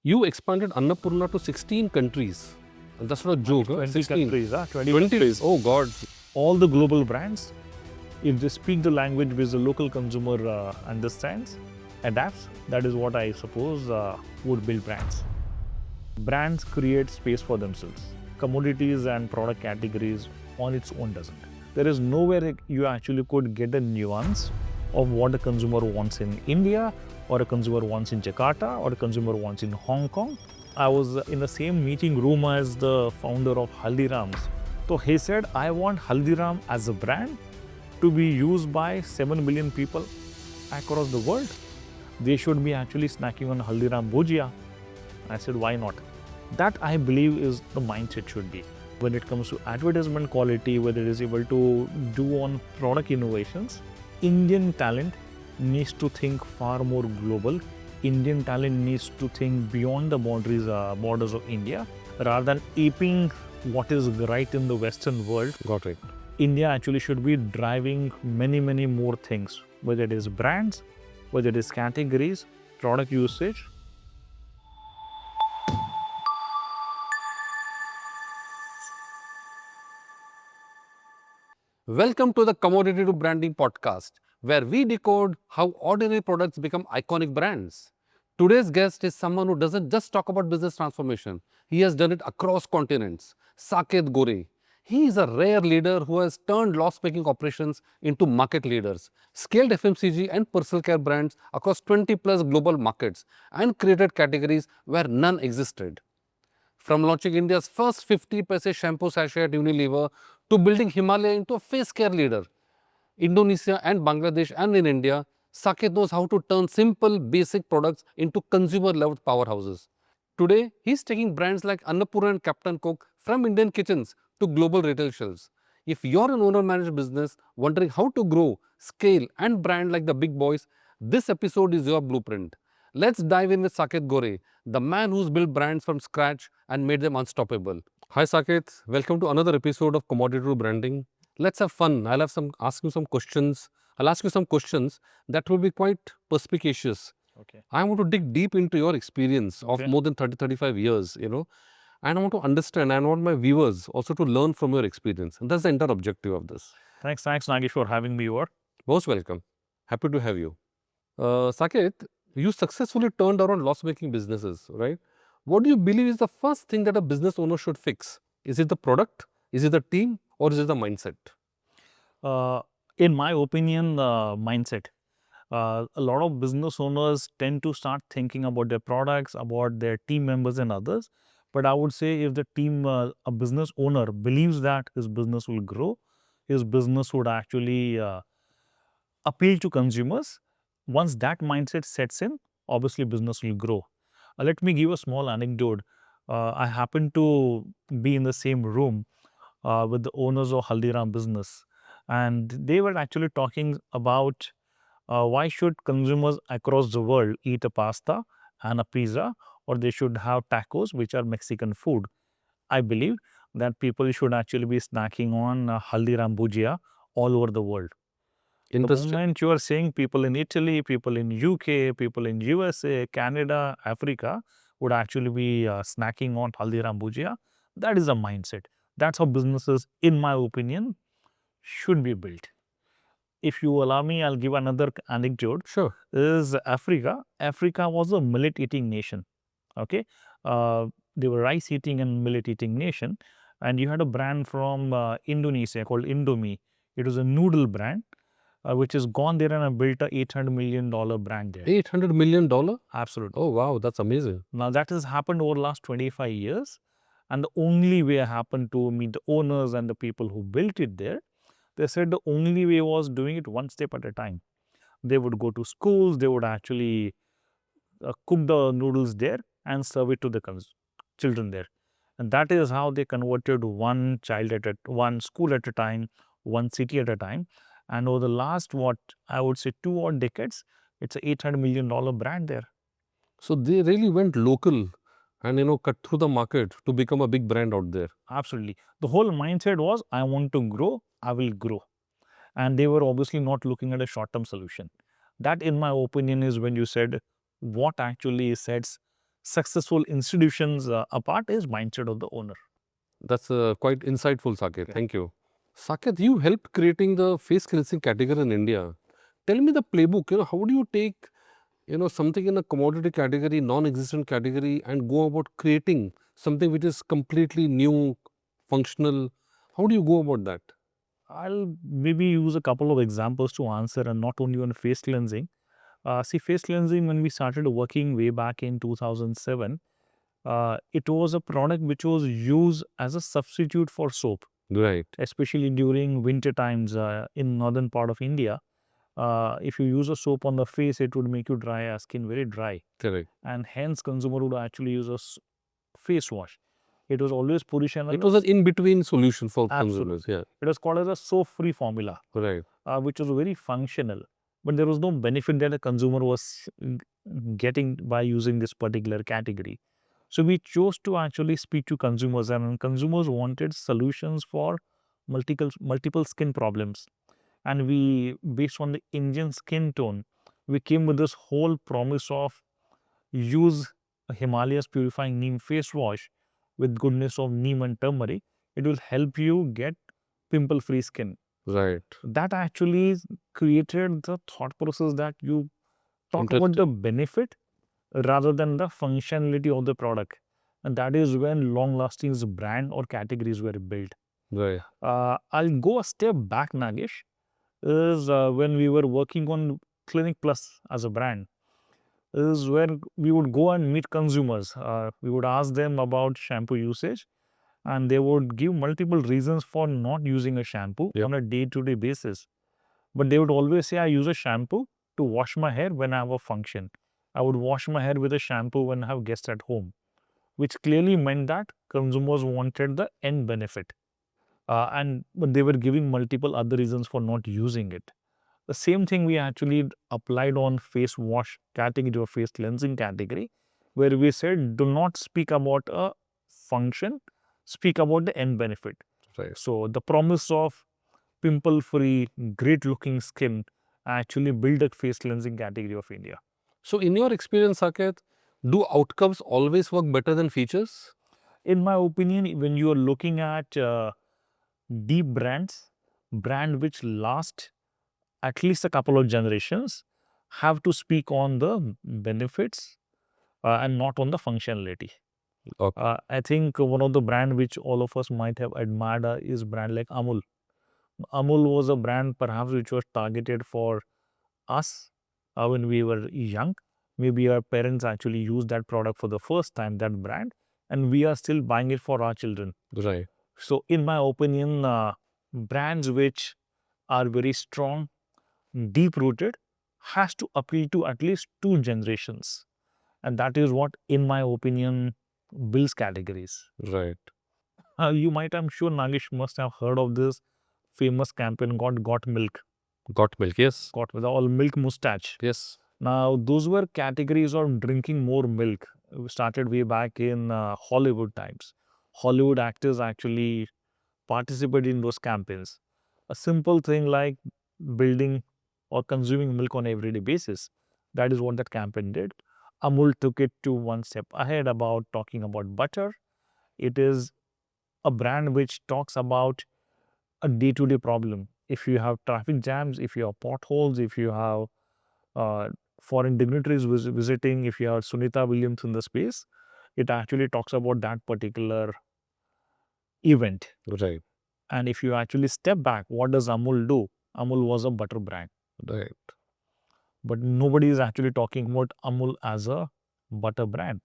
You expanded Annapurna to 16 countries. And that's not a joke, huh? 20 16. countries, 20 20 countries. Oh God. All the global brands, if they speak the language which the local consumer understands, adapts, that is what I suppose would build brands. Brands create space for themselves. Commodities and product categories on its own doesn't. There is nowhere you actually could get a nuance of what a consumer wants in India, or a consumer wants in Jakarta, or a consumer wants in Hong Kong. I was in the same meeting room as the founder of Haldiram's. So he said, I want Haldiram as a brand to be used by 7 billion people across the world. They should be actually snacking on Haldiram Bhujia. I said, why not? That I believe is the mindset should be. When it comes to advertisement quality, whether it is able to do on product innovations, Indian talent needs to think far more global. Indian talent needs to think beyond the borders of India, rather than aping what is right in the Western world. Got it. India actually should be driving many more things, whether it is brands, whether it is categories, product usage. Welcome to the Commodity to Branding podcast, where we decode how ordinary products become iconic brands. Today's guest is someone who doesn't just talk about business transformation, he has done it across continents. Saket Gore. He is a rare leader who has turned loss-making operations into market leaders, scaled FMCG and personal care brands across 20 plus global markets, and created categories where none existed. From launching India's first 50 paise shampoo sachet at Unilever to building Himalaya into a face care leader, Indonesia and Bangladesh and in India, Saket knows how to turn simple, basic products into consumer-loved powerhouses. Today, he's taking brands like Annapurna and Captain Coke from Indian kitchens to global retail shelves. If you're an owner-managed business wondering how to grow, scale and brand like the big boys, this episode is your blueprint. Let's dive in with Saket Gore, the man who's built brands from scratch and made them unstoppable. Hi Saket, welcome to another episode of Commodity to Branding. Let's have fun. Ask you some questions. I'll ask you some questions that will be quite perspicacious. Okay. I want to dig deep into your experience of Okay. more than 35 years, and I want to understand, and I want my viewers also to learn from your experience. And that's the entire objective of this. Thanks, Nagessh, for having me over. Most welcome. Happy to have you. Saket, you successfully turned around loss-making businesses, right? What do you believe is the first thing that a business owner should fix? Is it the product? Is it the team? Or is it the mindset? In my opinion, mindset. A lot of business owners tend to start thinking about their products, about their team members and others. But I would say if the team, a business owner believes that his business will grow, his business would actually appeal to consumers. Once that mindset sets in, obviously business will grow. Let me give a small anecdote. I happened to be in the same room with the owners of Haldiram business, and they were actually talking about why should consumers across the world eat a pasta and a pizza, or they should have tacos, which are Mexican food. I believe that people should actually be snacking on Haldiram Bhujia all over the world. The moment you are saying people in Italy, people in UK, people in USA, Canada, Africa would actually be snacking on Haldiram Bhujia, that is a mindset. That's how businesses, in my opinion, should be built. If you allow me, I'll give another anecdote. Sure. Is Africa. Africa was a millet eating nation. Okay. They were rice eating and millet eating nation. And you had a brand from Indonesia called Indomie. It was a noodle brand, which is gone there and built a $800 million brand there. $800 million? Absolutely. Oh, wow. That's amazing. Now, that has happened over the last 25 years. And the only way I happened to meet the owners and the people who built it there, they said the only way was doing it one step at a time. They would go to schools, they would actually cook the noodles there and serve it to the children there. And that is how they converted one school at a time, one city at a time. And over the last, what I would say, 2 odd decades, it's an $800 million brand there. So they really went local and cut through the market to become a big brand out there. Absolutely. The whole mindset was, I want to grow, I will grow. And they were obviously not looking at a short-term solution. That, in my opinion, is when you said what actually sets successful institutions apart is mindset of the owner. That's quite insightful, Saket. Thank you. Saket, you helped creating the face cleansing category in India. Tell me the playbook. How do you take something in a commodity category, non-existent category, and go about creating something which is completely new, functional? How do you go about that? I'll maybe use a couple of examples to answer, and not only on face cleansing. See, face cleansing, when we started working way back in 2007, it was a product which was used as a substitute for soap, Right. especially during winter times in northern part of India. If you use a soap on the face, it would make your skin very dry, Correct. and hence consumer would actually use a face wash. It was always positioned as It was an in-between solution for absolutely. consumers. Yeah. It was called as a soap-free formula, Right. which was very functional, but there was no benefit that a consumer was getting by using this particular category. So we chose to actually speak to consumers, and consumers wanted solutions for multiple skin problems. And we, based on the Indian skin tone, we came with this whole promise of use a Himalayas purifying neem face wash with goodness of neem and turmeric. It will help you get pimple free skin. Right. That actually created the thought process that you talk about the benefit rather than the functionality of the product. And that is when long lasting brand or categories were built. Right. I'll go a step back, Nagesh, is when we were working on Clinic Plus as a brand, is where we would go and meet consumers. We would ask them about shampoo usage, and they would give multiple reasons for not using a shampoo on a day-to-day basis. But they would always say, I use a shampoo to wash my hair when I have a function. I would wash my hair with a shampoo when I have guests at home, which clearly meant that consumers wanted the end benefit. But they were giving multiple other reasons for not using it. The same thing we actually applied on face wash category or face cleansing category, where we said, do not speak about a function, speak about the end benefit. Right. So the promise of pimple-free, great-looking skin actually build a face cleansing category of India. So in your experience, Saket, do outcomes always work better than features? In my opinion, when you are looking at deep brand which last at least a couple of generations, have to speak on the benefits and not on the functionality. Okay. I think one of the brand which all of us might have admired is brand like Amul. Amul was a brand perhaps which was targeted for us when we were young. Maybe our parents actually used that product for the first time, that brand, and we are still buying it for our children. Right. So in my opinion, brands which are very strong, deep rooted, has to appeal to at least two generations, and that is what, in my opinion, builds categories. Right. You might, I'm sure Nagesh must have heard of this famous campaign, got milk, Got milk. Yes. got with all milk mustache. Yes. Now those were categories of drinking more milk. We started way back in Hollywood times. Hollywood actors actually participated in those campaigns. A simple thing like building or consuming milk on everyday basis. That is what that campaign did. Amul took it to one step ahead about talking about butter. It is a brand which talks about a day-to-day problem. If you have traffic jams, if you have potholes, if you have foreign dignitaries visiting, if you have Sunita Williams in the space, it actually talks about that particular event. Right. And if you actually step back, what does Amul do? Amul was a butter brand. Right. But nobody is actually talking about Amul as a butter brand.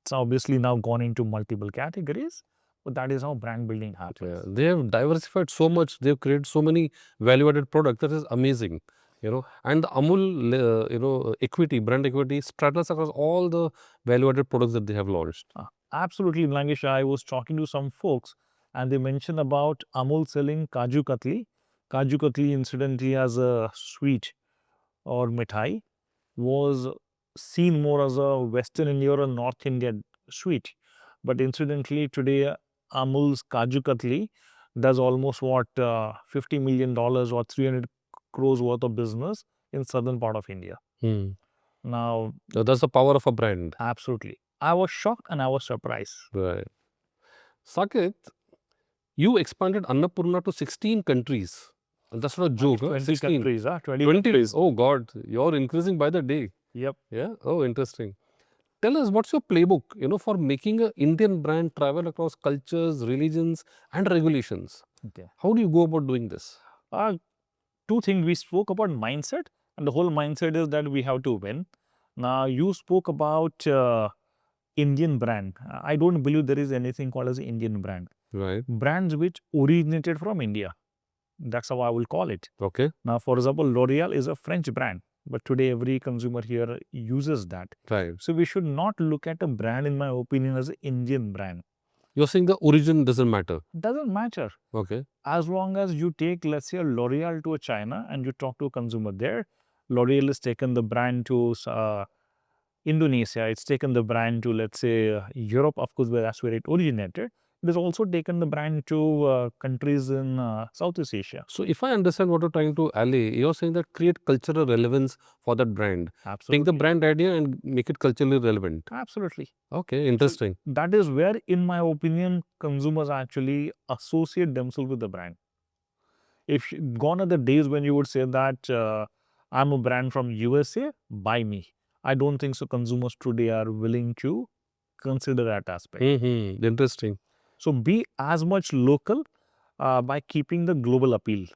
It's obviously now gone into multiple categories, but that is how brand building happens. Yeah. They have diversified so much. They've created so many value-added products. That is amazing. And the Amul, equity, brand equity straddles across all the value-added products that they have launched. Absolutely, Langesh. I was talking to some folks and they mentioned about Amul selling Kaju Katli. Kaju Katli, incidentally, as a sweet or mithai, was seen more as a Western India or a North Indian sweet. But incidentally, today, Amul's Kaju Katli does almost what, $50 million or 300 crores worth of business in southern part of India. Now, That's the power of a brand. absolutely. I was shocked and I was surprised. Right. Saket, you expanded Annapurna to 16 countries. And that's not a joke, huh? 20 16. countries, 20 20. countries. Oh God, you're increasing by the day. Yep. Yeah. Oh, interesting. Tell us, what's your playbook, for making an Indian brand travel across cultures, religions, and regulations? Okay. How do you go about doing this? Two things. We spoke about mindset, and the whole mindset is that we have to win. Now, you spoke about Indian brand. I don't believe there is anything called as Indian brand. Right. Brands which originated from India. That's how I will call it. Okay. Now, for example, L'Oreal is a French brand, but today every consumer here uses that. Right. So we should not look at a brand, in my opinion, as an Indian brand. You're saying the origin doesn't matter. Doesn't matter. Okay. As long as you take, let's say, a L'Oreal to a China and you talk to a consumer there, L'Oreal has taken the brand to Indonesia, it's taken the brand to, let's say, Europe, of course, where that's where it originated. It has also taken the brand to countries in Southeast Asia. So if I understand what you're trying to allay, you're saying that create cultural relevance for that brand. Absolutely. Take the brand idea and make it culturally relevant. Absolutely. Okay, interesting. So that is where, in my opinion, consumers actually associate themselves with the brand. If gone are the days when you would say that I'm a brand from USA, buy me. I don't think so. Consumers today are willing to consider that aspect. Interesting. So be as much local by keeping the global appeal.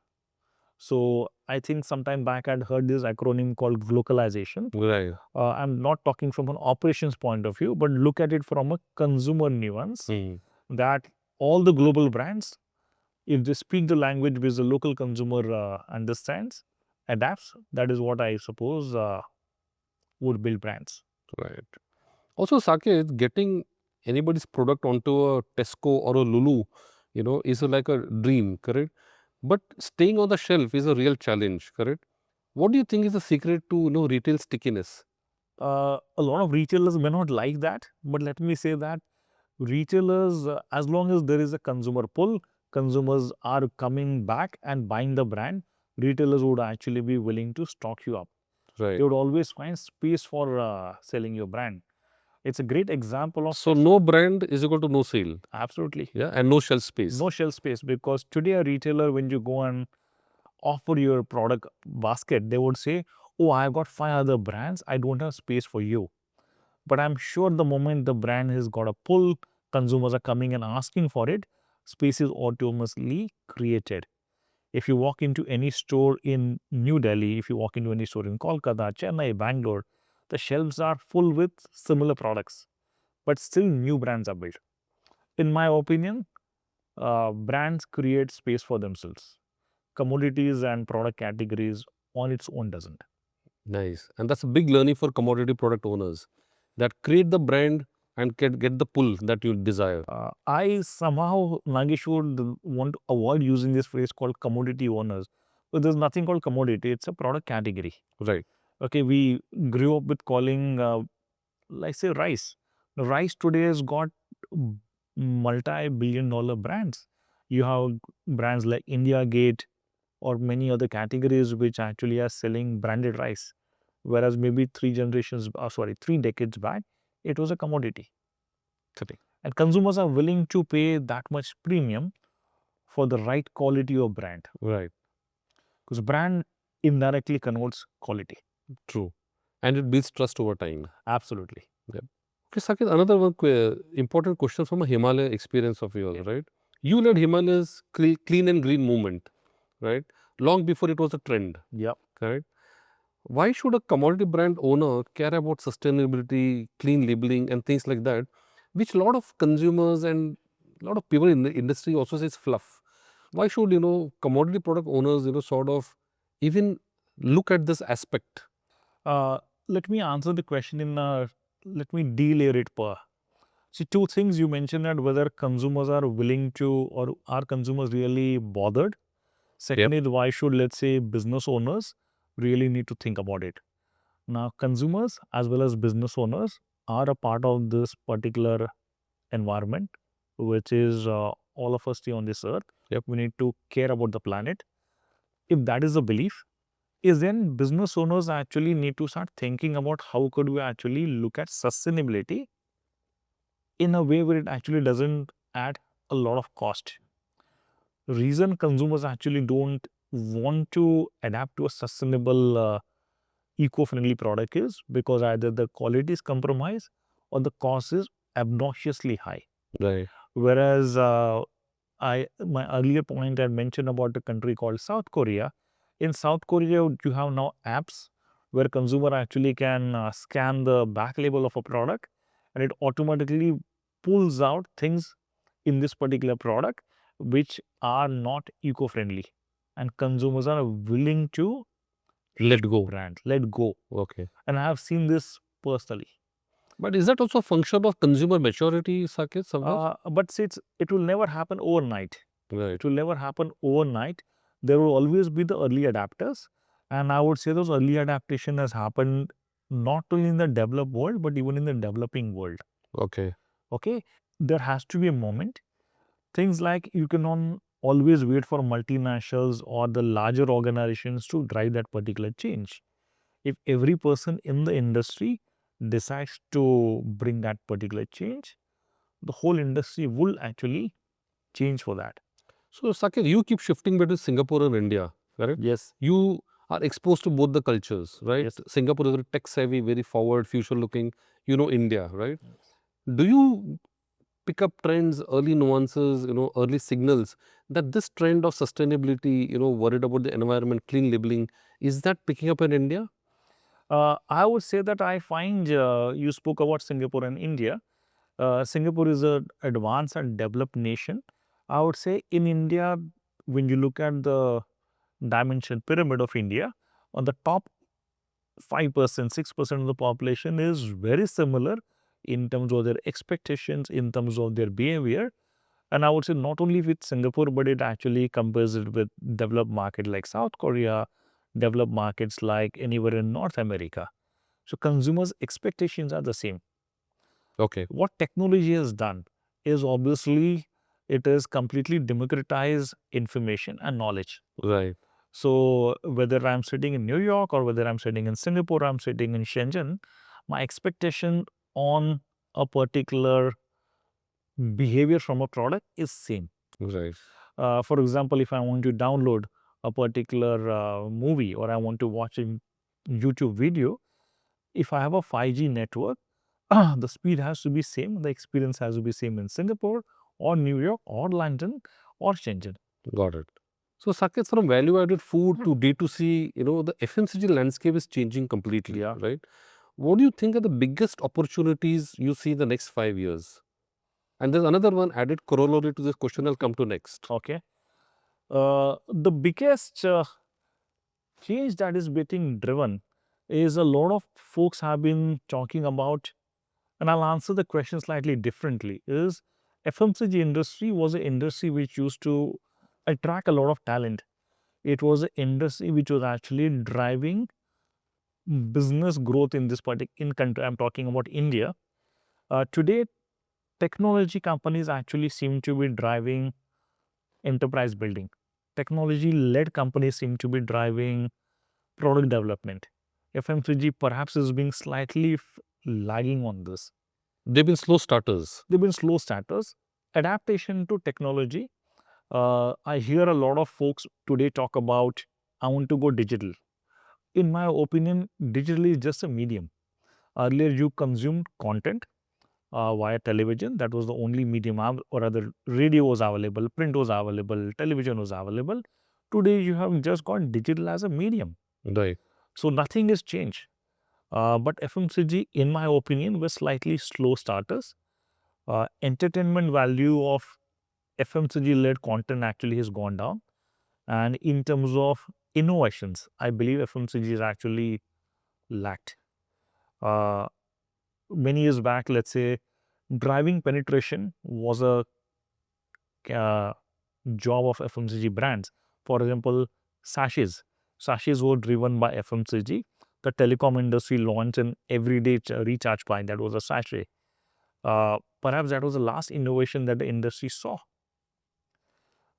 So I think sometime back I'd heard this acronym called glocalization. Right. I'm not talking from an operations point of view, but look at it from a consumer nuance that all the global brands, if they speak the language which the local consumer understands, adapts, that is what I suppose would build brands. Right. Also, Saket, getting anybody's product onto a Tesco or a Lulu, is like a dream, correct? But staying on the shelf is a real challenge, correct? What do you think is the secret to retail stickiness? A lot of retailers may not like that, but let me say that retailers, as long as there is a consumer pull, consumers are coming back and buying the brand, retailers would actually be willing to stock you up. Right. They would always find space for selling your brand. It's a great example of. So no brand is equal to no sale. Absolutely. Yeah, and no shelf space. No shelf space, because today a retailer, when you go and offer your product basket, they would say, oh, I've got 5 other brands, I don't have space for you. But I'm sure the moment the brand has got a pull, consumers are coming and asking for it, space is autonomously created. If you walk into any store in New Delhi, if you walk into any store in Kolkata, Chennai, Bangalore, the shelves are full with similar products, but still new brands are built. In my opinion, brands create space for themselves. Commodities and product categories on its own doesn't. Nice. And that's a big learning for commodity product owners, that create the brand and get the pull that you desire. I somehow, Nagessh, would want to avoid using this phrase called commodity owners. But there's nothing called commodity, it's a product category. Right. Okay, we grew up with calling, like say, rice. Rice today has got multi-billion-dollar brands. You have brands like India Gate or many other categories which actually are selling branded rice. Whereas maybe 3 decades back, it was a commodity. Correct. And consumers are willing to pay that much premium for the right quality of brand. Right. Because brand indirectly connotes quality. True. And it builds trust over time. Absolutely. Yep. Okay, Saket, another one important question from a Himalaya experience of yours, right? You led Himalaya's clean and green movement, right? Long before it was a trend. Yep. Correct. Why should a commodity brand owner care about sustainability, clean labeling, and things like that, which a lot of consumers and a lot of people in the industry also says fluff? Why should commodity product owners sort of even look at this aspect? Let me answer the question in let me delayer it per. See, 2 things you mentioned, that whether consumers are willing to, or are consumers really bothered. Second is, why should, let's say, business owners really need to think about it. Now, consumers as well as business owners are a part of this particular environment, which is all of us stay on this earth. We need to care about the planet. If that is the belief, is then business owners actually need to start thinking about how could we actually look at sustainability in a way where it actually doesn't add a lot of cost. Reason consumers actually don't want to adapt to a sustainable, eco-friendly product is because either the quality is compromised or the cost is obnoxiously high. Right. Whereas my earlier point I mentioned about a country called South Korea. In South Korea, you have now apps where consumer actually can scan the back label of a product, and it automatically pulls out things in this particular product which are not eco-friendly, and consumers are willing to Let go. let go. Okay. And I have seen this personally. But is that also a function of consumer maturity, Saket, somewhere? But it will never happen overnight. Right. It will never happen overnight. There will always be the early adapters. And I would say those early adaptation has happened not only in the developed world, but even in the developing world. Okay. Okay. There has to be a moment. Things like you cannot always wait for multinationals or the larger organizations to drive that particular change. If every person in the industry decides to bring that particular change, the whole industry will actually change for that. So, Saket, you keep shifting between Singapore and India, correct? Yes. You are exposed to both the cultures, right? Yes. Singapore is very tech savvy, very forward, future looking. You know India, right? Do you pick up trends, early nuances, early signals that this trend of sustainability, worried about the environment, clean labeling, is that picking up in India? I would say that I find you spoke about Singapore and India. Singapore is an advanced and developed nation. I would say in India, when you look at the dimension pyramid of India, on the top 5%, 6% of the population is very similar in terms of their expectations, in terms of their behavior. And I would say not only with Singapore, but it actually compares it with developed market like South Korea, developed markets like anywhere in North America. So consumers' expectations are the same. Okay. What technology has done is obviously it has completely democratized information and knowledge. Right. So whether I'm sitting in New York or whether I'm sitting in Singapore, I'm sitting in Shenzhen, my expectation on a particular behavior from a product is same. Right. For example, if I want to download a particular movie or I want to watch a YouTube video, if I have a 5G network, the speed has to be same, the experience has to be same in Singapore or New York or London or Shenzhen. Got it. So, Saket, from value-added food to D2C, the FMCG landscape is changing completely, Yeah. right? What do you think are the biggest opportunities you see in the next 5 years? And there's another one added corollary to this question I'll come to next. Okay. The biggest change that is getting driven is a lot of folks have been talking about, and I'll answer the question slightly differently, is FMCG industry was an industry which used to attract a lot of talent. It was an industry which was actually driving business growth in this particular in country. I'm talking about India. Today, technology companies actually seem to be driving enterprise building. Technology-led companies seem to be driving product development. FMCG perhaps is being slightly lagging on this. They've been slow starters. They've been slow starters. Adaptation to technology. I hear a lot of folks today talk about, I want to go digital. In my opinion, digital is just a medium. Earlier, you consumed content via television. That was the only medium, or other radio was available, print was available, television was available. Today, you have just got digital as a medium. Right. So nothing has changed. But FMCG, in my opinion, were slightly slow starters. Entertainment value of FMCG-led content actually has gone down. And in terms of innovations, I believe FMCG is actually lacked. Many years back, let's say, driving penetration was a job of FMCG brands. For example, sachets. Sachets were driven by FMCG. The telecom industry launched an everyday recharge point that was a sachet. Perhaps that was the last innovation that the industry saw.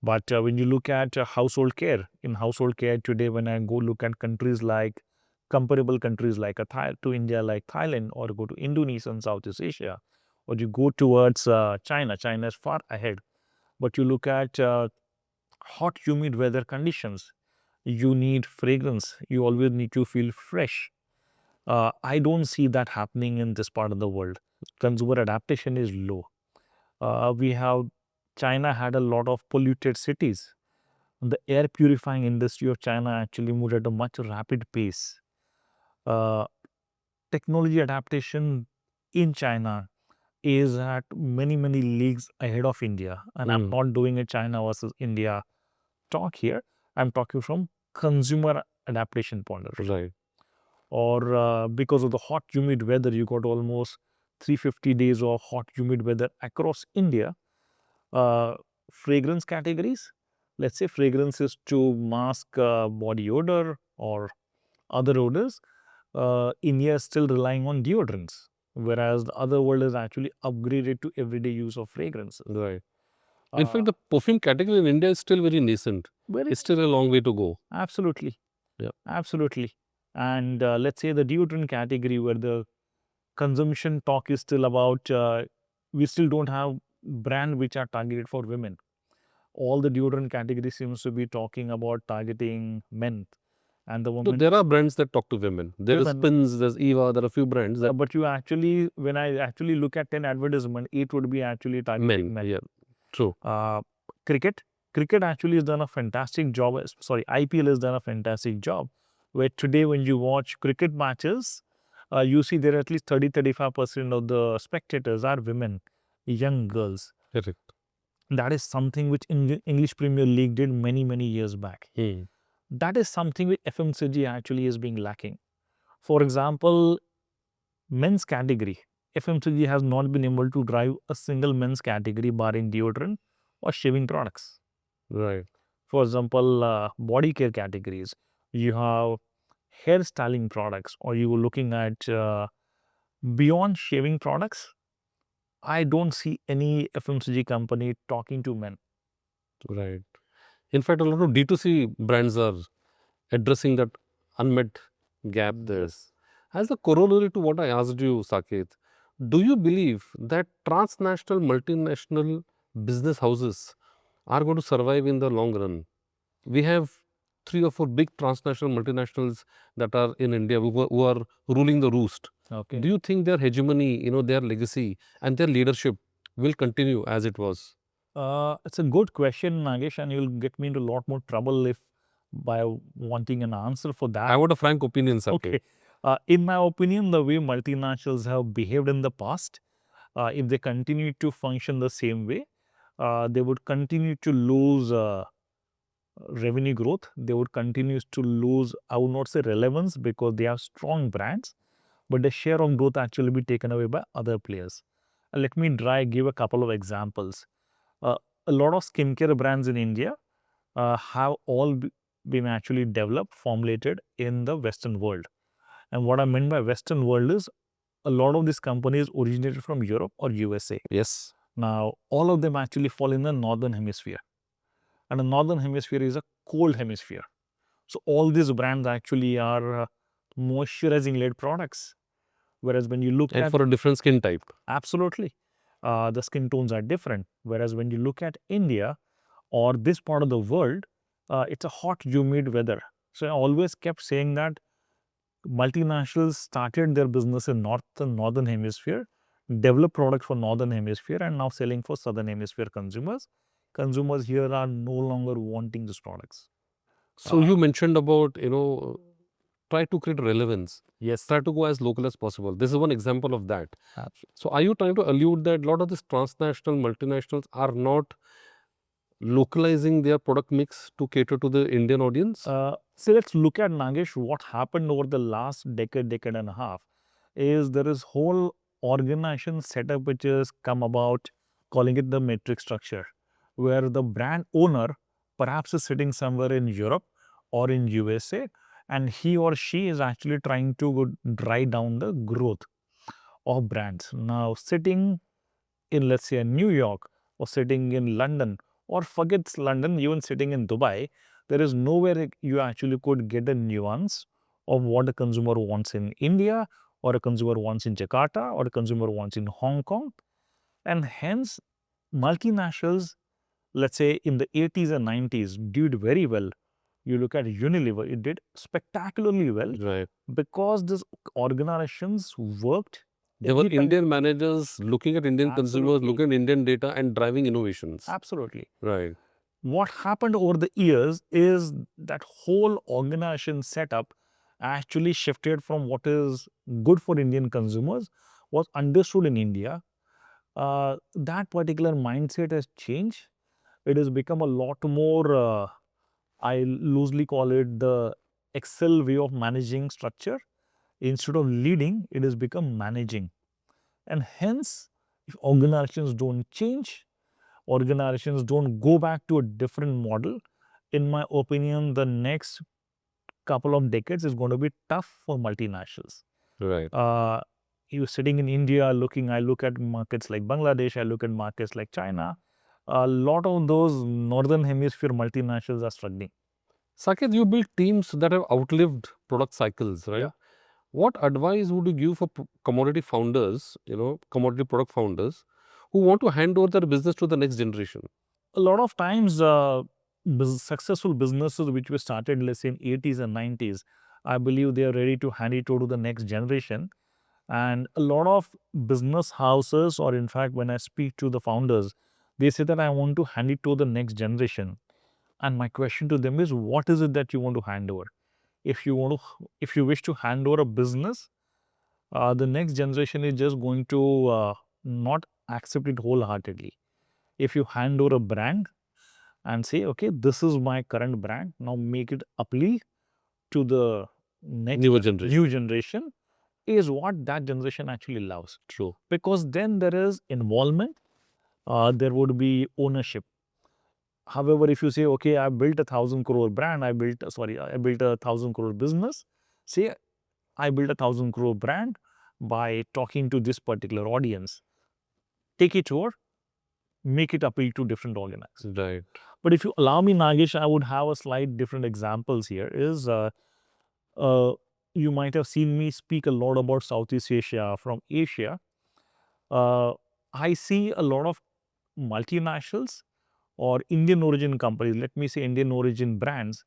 But when you look at household care, in household care today, when I go look at countries like comparable countries like to India, like Thailand, or go to Indonesia and Southeast Asia, or you go towards China. China is far ahead. But you look at hot, humid weather conditions, you need fragrance. You always need to feel fresh. I don't see that happening in this part of the world. Consumer adaptation is low. We have China had a lot of polluted cities. The air purifying industry of China actually moved at a much rapid pace. Uh, Technology adaptation in China is at many leagues ahead of India. And I'm not doing a China versus India talk here. I'm talking from consumer adaptation point of view. Right. Or because of the hot, humid weather, you got almost 350 days of hot, humid weather across India. Fragrance categories, let's say fragrances to mask body odor or other odors, India is still relying on deodorants, whereas the other world is actually upgraded to everyday use of fragrances. Right. In fact, the perfume category in India is still very nascent. It's still a long way to go. Absolutely. Yeah. Absolutely. And let's say the deodorant category, where the consumption talk is still about, we still don't have brand which are targeted for women. All the deodorant category seems to be talking about targeting men. And the So women. there are brands that talk to women. There is Spins, there's Eva, there are a few brands that But you actually, when I actually look at 10 advertisement, 8 would be actually targeting men. yeah, true. Cricket. Cricket actually has done a fantastic job. Sorry, IPL has done a fantastic job. Where today, when you watch cricket matches, you see there are at least 30-35% of the spectators are women, young girls. Correct. That is something which English Premier League did many years back. That is something which FMCG actually is being lacking. For example, men's category, FMCG has not been able to drive a single men's category barring deodorant or shaving products. Right. For example, body care categories, you have hairstyling products, or you were looking at beyond shaving products. I don't see any FMCG company talking to men. Right. In fact, a lot of D2C brands are addressing that unmet gap there. As a corollary to what I asked you, Saket, do you believe that transnational, multinational business houses are going to survive in the long run? We have 3 or 4 big transnational multinationals that are in India who are ruling the roost. Okay. Do you think their hegemony, their legacy and their leadership will continue as it was? It's a good question, Nagessh, and you'll get me into a lot more trouble if by wanting an answer for that. I want a frank opinion, Saket. Okay. In my opinion, the way multinationals have behaved in the past, if they continue to function the same way, they would continue to lose revenue growth. They would continue to lose, I would not say relevance, because they have strong brands, but the share of growth actually be taken away by other players. Let me give a couple of examples. A lot of skincare brands in India have all been actually developed, formulated in the Western world. And what I meant by Western world is a lot of these companies originated from Europe or USA. Yes. Now, all of them actually fall in the northern hemisphere. And the northern hemisphere is a cold hemisphere. So, all these brands actually are moisturizing led products. Whereas when you look And for a different skin type. absolutely, the skin tones are different. Whereas when you look at India or this part of the world, it's a hot, humid weather. So, I always kept saying that multinationals started their business in northern hemisphere, developed products for northern hemisphere, and now selling for southern hemisphere consumers. Consumers here are no longer wanting these products. So you mentioned about, try to create relevance. Yes. Try to go as local as possible. This is one example of that. So are you trying to allude that a lot of these transnational multinationals are not localizing their product mix to cater to the Indian audience? So let's look at, Nagessh, what happened over the last decade and a half is there is whole organization setup which has come about, calling it the matrix structure, where the brand owner perhaps is sitting somewhere in Europe or in USA, and he or she is actually trying to drive down the growth of brands. Now, sitting in, let's say, New York or sitting in London, or forget London, even sitting in Dubai, there is nowhere you actually could get a nuance of what a consumer wants in India, or a consumer wants in Jakarta, or a consumer wants in Hong Kong. And hence, multinationals, let's say in the 80s and 90s, did very well. You look at Unilever, it did spectacularly well Right. because these organizations worked They were independently. Indian managers looking at Indian consumers, Absolutely. looking at Indian data and driving innovations. Absolutely. Right. What happened over the years is that whole organization setup actually shifted from what is good for Indian consumers, was understood in India. That particular mindset has changed. It has become a lot more, I loosely call it the Excel way of managing structure. Instead of leading, it has become managing. And hence, if organizations don't change, organizations don't go back to a different model, in my opinion, the next couple of decades is going to be tough for multinationals. Right. You're sitting in India, I look at markets like Bangladesh, I look at markets like China. A lot of those northern hemisphere multinationals are struggling. Saket, you build teams that have outlived product cycles, right? Yeah. What advice would you give for commodity founders, commodity product founders who want to hand over their business to the next generation? A lot of times, successful businesses which were started, let's say in 80s and 90s, I believe they are ready to hand it over to the next generation. And a lot of business houses, or in fact, when I speak to the founders, they say that I want to hand it to the next generation. And my question to them is, what is it that you want to hand over? If you wish to hand over a business, the next generation is just going to not accept it wholeheartedly. If you hand over a brand and say, okay, this is my current brand, now make it appeal to the next Newer generation. new generation, is what that generation actually loves. True. Because then there is involvement, there would be ownership. However, if you say, okay, I built 1,000 crore brand, I built a 1,000 crore business, say I built 1,000 crore brand by talking to this particular audience, take it over, make it appeal to different organizations. Right. But if you allow me, Nagesh, I would have a slight different examples here. You might have seen me speak a lot about Southeast Asia. From Asia, I see a lot of multinationals or Indian origin companies, let me say Indian origin brands,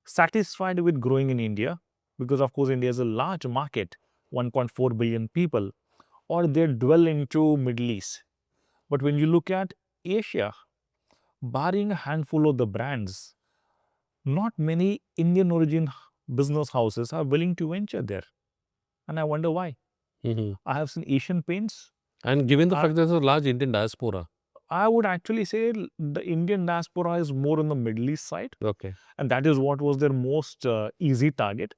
satisfied with growing in India because, of course, India is a large market, 1.4 billion people, or they dwell into Middle East. But when you look at Asia, barring a handful of the brands, not many Indian origin business houses are willing to venture there. And I wonder why. Mhm. I have seen Asian Paints. And given the I- fact there's a large Indian diaspora. I would actually say the Indian diaspora is more on the Middle East side, Okay. and that is what was their most easy target.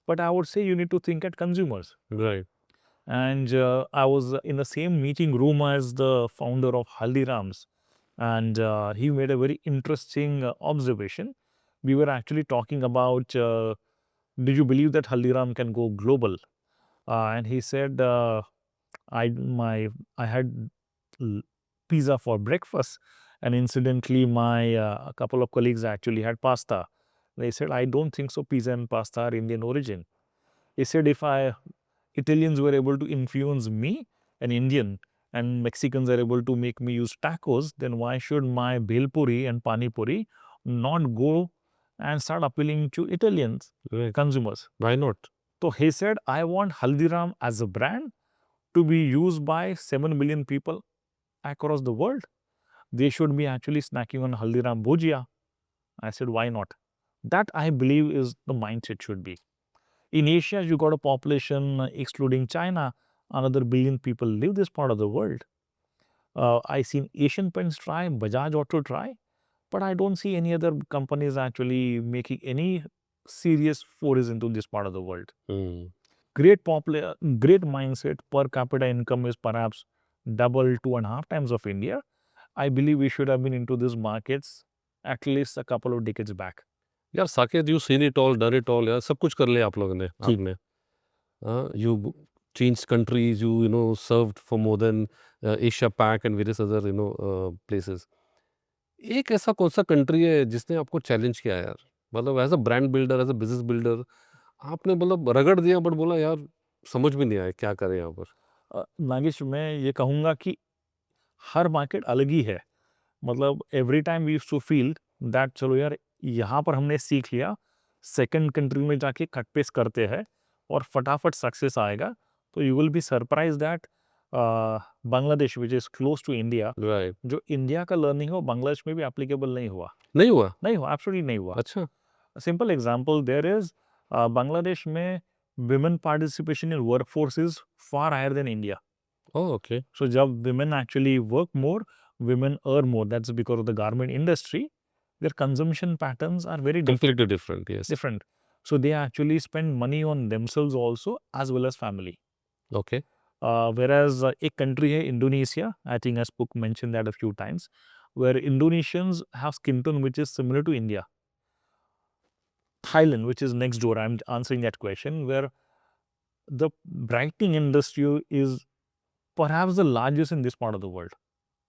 But I would say you need to think at consumers. Right. And I was in the same meeting room as the founder of Haldiram's, and he made a very interesting observation. We were actually talking about, did you believe that Haldiram can go global? And he said, I my I had pizza for breakfast, and incidentally, my a couple of colleagues actually had pasta. They said, I don't think so. Pizza and pasta are Indian origin. He said, if Italians were able to influence me, an Indian, and Mexicans are able to make me use tacos, then why should my bhel puri and pani puri not go and start appealing to Italians Right. consumers? Why not? So he said, I want Haldiram as a brand to be used by 7 million people across the world. They should be actually snacking on Haldiram Bhujia. I said, why not? That I believe is the mindset should be. In Asia, you got a population, excluding China, another billion people live this part of the world. I seen Asian Paints try, Bajaj Auto try, but I don't see any other companies actually making any serious forays into this part of the world. Mm. Great mindset, per capita income is perhaps double, 2.5 times of India. I believe we should have been into these markets at least a couple of decades back. यार Saket, you seen it all, done it all, यार सब कुछ कर लिया आप लोगों ने team ने. You changed countries, you served for more than Asia Pac and various other places. एक ऐसा कौन सा कंट्री है जिसने आपको चैलेंज किया यार? मतलब as a brand builder, as a business builder, आपने मतलब रगड़ दिया बट बोला यार समझ में नहीं आया क्या करें यहाँ पर. नागेश, मैं ये कहूँगा कि हर मार्केट अलग ही है। मतलब every time we used to feel that चलो यार यहाँ पर हमने सीख लिया, सेकंड कंट्री में जाके कट पेस्ट करते हैं और फटाफट सक्सेस आएगा। तो you will be surprise that Bangladesh which is close to India, right. जो इंडिया का लर्निंग हो बांग्लादेश में भी एप्लीकेबल नहीं हुआ। नहीं हुआ? नहीं हुआ, एब्सोल्युटली नहीं हुआ। अच्छा। Simple example there is Bangladesh में women participation in workforce is far higher than India. Oh, okay. So जब women actually work more, women earn more. That's because of the garment industry. Their consumption patterns are very completely different, yes. different. So they actually spend money on themselves also as well as family. Okay. Whereas एक country है Indonesia, I think I spoke mentioned that a few times, where Indonesians have skin tone which is similar to India. Thailand, which is next door, I'm answering that question, where the brightening industry is perhaps the largest in this part of the world.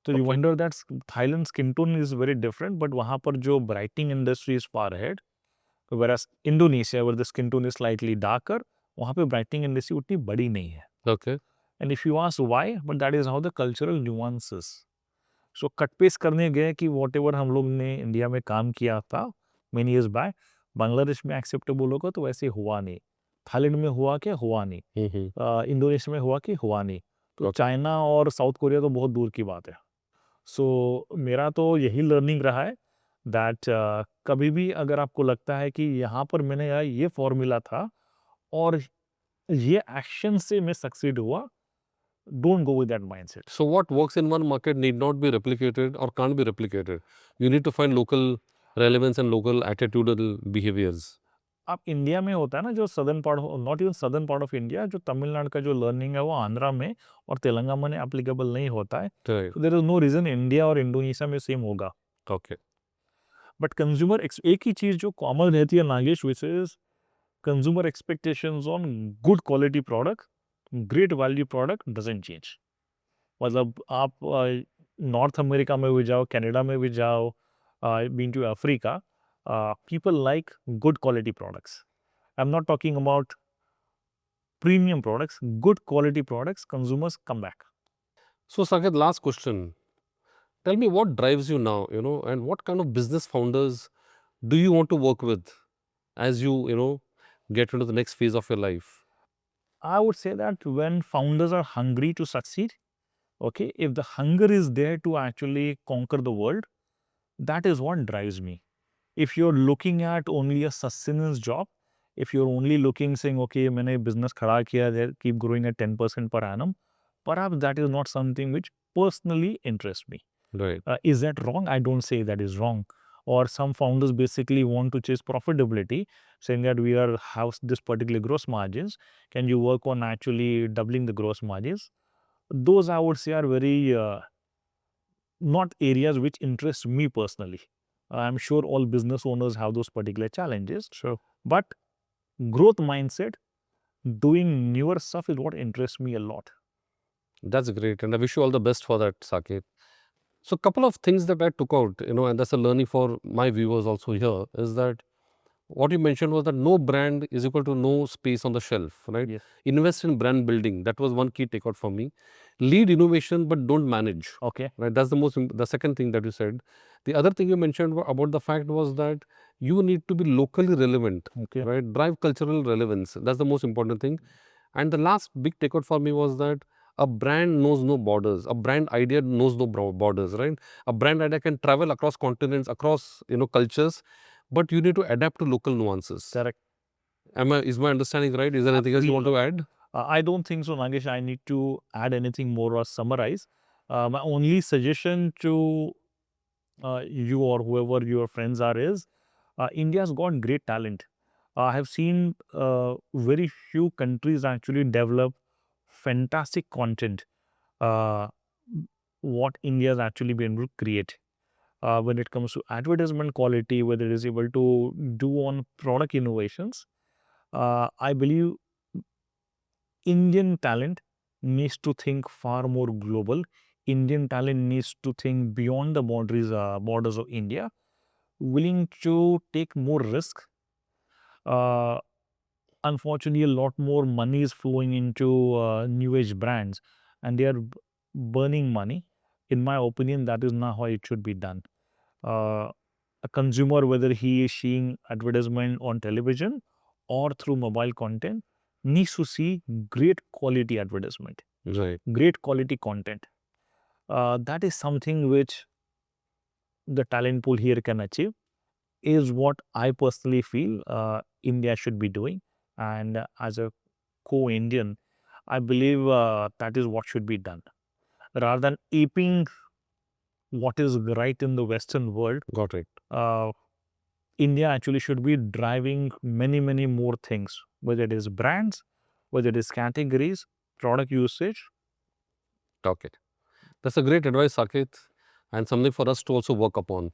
So you Okay. wonder that Thailand's skin tone is very different, but वहाँ पर जो brightening industry is far ahead, whereas Indonesia, where the skin tone is slightly darker, वहाँ पे brightening industry उतनी बड़ी नहीं है. Okay. And if you ask why, but that is how the cultural nuances. So cut paste करने गए कि what ever हम लोग ने इंडिया में काम किया था मेनी ईयर्स बैक, बांग्लादेश में एक्सेप्टेबल होगा तो वैसे हुआ नहीं। थाईलैंड में हुआ क्या? हुआ नहीं। इंडोनेशिया में हुआ कि हुआ नहीं। तो Okay. चाइना और साउथ कोरिया तो बहुत दूर की बात है। सो मेरा तो यही लर्निंग रहा है दैट कभी भी अगर आपको लगता है कि यहाँ पर मैंने यार ये फॉर्मूला था और ये एक्शन से मैं सक्सीड हुआ, don't go with that mindset. So what works in one market need not be replicated or can't be replicated. You need to find local relevance and local attitudinal behaviors. आप India में होता है ना जो southern part, not even southern part of India, जो तमिलनाडु का जो learning है वो आंध्रा में और तेलंगाना में एप्लीकेबल नहीं होता है। Right. So there is no reason India और इंडोनेशिया में सेम होगा। Okay. बट कंज्यूमर एक ही चीज जो कॉमन रहती है Nagesh, which is consumer expectations on good quality product, great value product doesn't change. मतलब आप नॉर्थ अमेरिका में भी जाओ, कनाडा में भी जाओ, been to Africa, people like good quality products. I'm not talking about premium products, good quality products, consumers come back. So Saket, last question. Tell me what drives you now, and what kind of business founders do you want to work with as you get into the next phase of your life? I would say that when founders are hungry to succeed, okay, if the hunger is there to actually conquer the world, that is what drives me. If you're looking at only a sustenance job, if you're only looking saying, okay, मैंने business खड़ा किया है, keep growing at 10% per annum, perhaps that is not something which personally interests me. Right. Is that wrong? I don't say that is wrong. Or some founders basically want to chase profitability, saying that we are have this particular gross margins. Can you work on actually doubling the gross margins? Those I would say are very not areas which interest me personally. I'm sure all business owners have those particular challenges, Sure. but growth mindset, doing newer stuff is what interests me a lot. That's great. And I wish you all the best for that, Saket. So a couple of things that I took out, and that's a learning for my viewers also here, is that what you mentioned was that no brand is equal to no space on the shelf, right? Yes. Invest in brand building. That was one key takeout for me. Lead innovation, but don't manage. Okay. Right. That's the second thing that you said. The other thing you mentioned about the fact was that you need to be locally relevant, Okay. right? Drive cultural relevance. That's the most important thing. And the last big takeout for me was that a brand knows no borders. A brand idea knows no borders, right? A brand idea can travel across continents, across cultures, but you need to adapt to local nuances. Correct. Is my understanding right? Is there anything else you want to add? I don't think so, Nagesh. I need to add anything more or summarize. My only suggestion to you or whoever your friends are is India's got great talent. I have seen very few countries actually develop fantastic content. Uh, what India has actually been able to create when it comes to advertisement quality, whether it is able to do on product innovations. I believe Indian talent needs to think far more global. Indian talent needs to think beyond the borders of India, willing to take more risk. Uh, Unfortunately, a lot more money is flowing into new age brands, and they are burning money. in my opinion, that is not how it should be done. A consumer, whether he is seeing advertisement on television or through mobile content, needs to see great quality advertisement, Right. great quality content. That is something which the talent pool here can achieve, is what I personally feel India should be doing. And as a co-Indian, I believe that is what should be done. Rather than aping what is right in the Western world, Got it. India actually should be driving many, many more things, whether it is brands, whether it is categories, product usage. Okay. That's a great advice, Saket, and something for us to also work upon.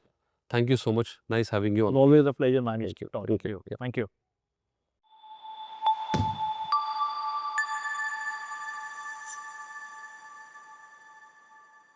Thank you so much. Nice having you It's on. always a pleasure, Nagessh. Thank you. Talking Thank to you. you. Yeah. Thank you.